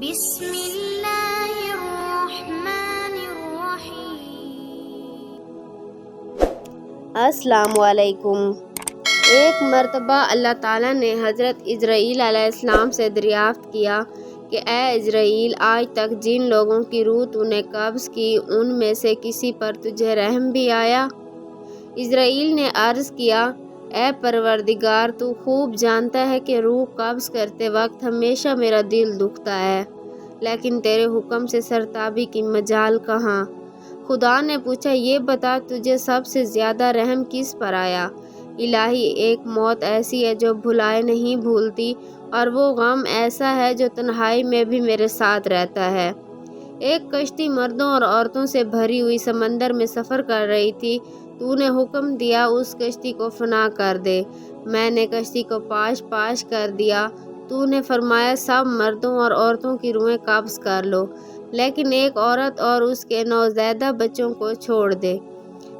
بسم اللہ الرحمن الرحیم۔ السلام علیکم۔ ایک مرتبہ اللہ تعالیٰ نے حضرت اسرائیل علیہ السلام سے دریافت کیا کہ اے اسرائیل، آج تک جن لوگوں کی روح تو نے قبض کی ان میں سے کسی پر تجھے رحم بھی آیا؟ اسرائیل نے عرض کیا، اے پروردگار، تو خوب جانتا ہے کہ روح قبض کرتے وقت ہمیشہ میرا دل دکھتا ہے، لیکن تیرے حکم سے سرتابی کی مجال کہاں؟ خدا نے پوچھا، یہ بتا تجھے سب سے زیادہ رحم کس پر آیا؟ الہی، ایک موت ایسی ہے جو بھلائے نہیں بھولتی، اور وہ غم ایسا ہے جو تنہائی میں بھی میرے ساتھ رہتا ہے۔ ایک کشتی مردوں اور عورتوں سے بھری ہوئی سمندر میں سفر کر رہی تھی۔ تو نے حکم دیا اس کشتی کو فنا کر دے۔ میں نے کشتی کو پاش پاش کر دیا۔ تو نے فرمایا، سب مردوں اور عورتوں کی روحیں قبض کر لو، لیکن ایک عورت اور اس کے نوزائیدہ بچوں کو چھوڑ دے۔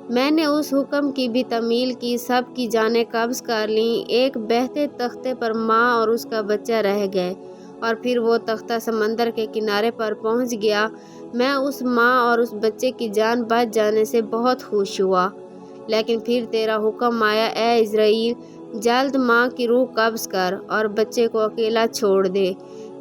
میں نے اس حکم کی بھی تعمیل کی، سب کی جانیں قبض کر لیں۔ ایک بہتے تختے پر ماں اور اس کا بچہ رہ گئے، اور پھر وہ تختہ سمندر کے کنارے پر پہنچ گیا۔ میں اس ماں اور اس بچے کی جان بچ جانے سے بہت خوش ہوا، لیکن پھر تیرا حکم آیا، اے اسرائیل، جلد ماں کی روح قبض کر اور بچے کو اکیلا چھوڑ دے۔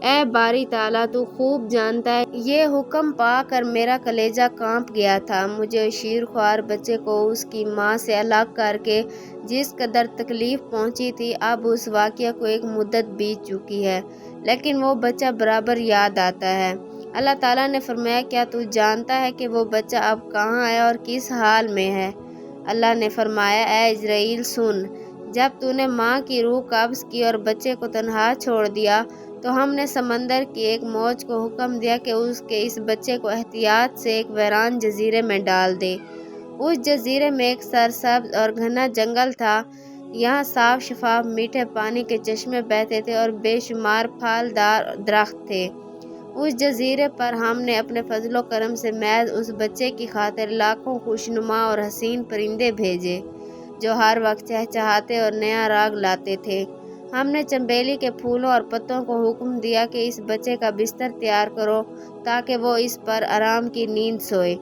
اے باری تعالیٰ، تو خوب جانتا ہے، یہ حکم پا کر میرا کلیجہ کانپ گیا تھا۔ مجھے اس شیر خوار بچے کو اس کی ماں سے الگ کر کے جس قدر تکلیف پہنچی تھی، اب اس واقعہ کو ایک مدت بیت چکی ہے، لیکن وہ بچہ برابر یاد آتا ہے۔ اللہ تعالیٰ نے فرمایا، کیا تو جانتا ہے کہ وہ بچہ اب کہاں ہے اور کس حال میں ہے؟ اللہ نے فرمایا، اے اسرائیل، سن، جب تو نے ماں کی روح قبض کی اور بچے کو تنہا چھوڑ دیا، تو ہم نے سمندر کی ایک موج کو حکم دیا کہ اس بچے کو احتیاط سے ایک ویران جزیرے میں ڈال دے۔ اس جزیرے میں ایک سرسبز اور گھنا جنگل تھا۔ یہاں صاف شفاف میٹھے پانی کے چشمے بہتے تھے اور بے شمار پھلدار درخت تھے۔ اس جزیرے پر ہم نے اپنے فضل و کرم سے محض اس بچے کی خاطر لاکھوں خوشنما اور حسین پرندے بھیجے، جو ہر وقت چہچہاتے اور نیا راگ لاتے تھے۔ ہم نے چنبیلی کے پھولوں اور پتوں کو حکم دیا کہ اس بچے کا بستر تیار کرو تاکہ وہ اس پر آرام کی نیند سوئے۔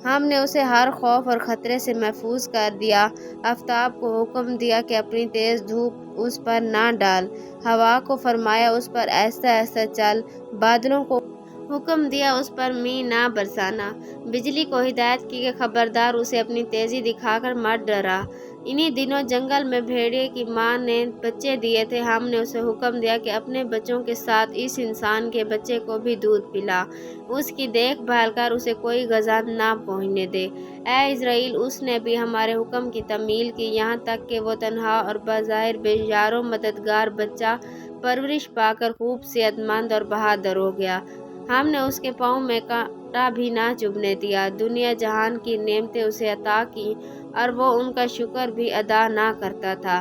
ہم نے اسے ہر خوف اور خطرے سے محفوظ کر دیا۔ آفتاب کو حکم دیا کہ اپنی تیز دھوپ اس پر نہ ڈال، ہوا کو فرمایا اس پر ایسا ایسا چل، بادلوں کو حکم دیا اس پر مینہ نہ برسانا، بجلی کو ہدایت کی کہ خبردار اسے اپنی تیزی دکھا کر مت ڈرا۔ انہی دنوں جنگل میں بھیڑیے کی ماں نے بچے دیے تھے۔ ہم نے اسے حکم دیا کہ اپنے بچوں کے ساتھ اس انسان کے بچے کو بھی دودھ پلا، اس کی دیکھ بھال کر اسے کوئی غذا نہ پہنچنے دے۔ اے اسرائیل، اس نے بھی ہمارے حکم کی تعمیل کی، یہاں تک کہ وہ تنہا اور بظاہر بے یار و مددگار بچہ پرورش پا کر خوب صحت مند اور بہادر ہو گیا۔ ہم نے اس کے پاؤں میں کانٹا بھی نہ چبھنے دیا۔ دنیا جہان کی نعمتیں اسے عطا کیں اور وہ ان کا شکر بھی ادا نہ کرتا تھا۔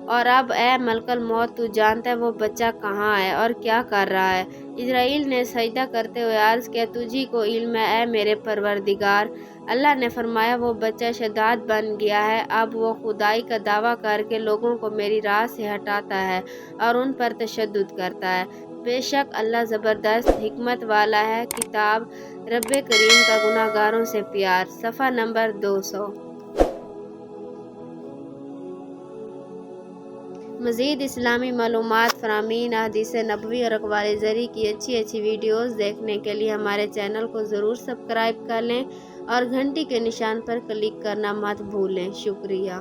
اور اب اے ملک الموت، تو جانتا ہے وہ بچہ کہاں ہے اور کیا کر رہا ہے؟ اسرائیل نے سجدہ کرتے ہوئے عرض کیا، تجھی کو علم ہے اے میرے پروردگار۔ اللہ نے فرمایا، وہ بچہ شداد بن گیا ہے، اب وہ خدائی کا دعویٰ کر کے لوگوں کو میری راہ سے ہٹاتا ہے اور ان پر تشدد کرتا ہے۔ بے شک اللہ زبردست حکمت والا ہے۔ کتاب رب کریم کا گناہ گاروں سے پیار، صفحہ نمبر 200۔ مزید اسلامی معلومات، فرامین، احادیث نبوی اور اقوال زرعی کی اچھی ویڈیوز دیکھنے کے لیے ہمارے چینل کو ضرور سبسکرائب کر لیں اور گھنٹی کے نشان پر کلک کرنا مت بھولیں۔ شکریہ۔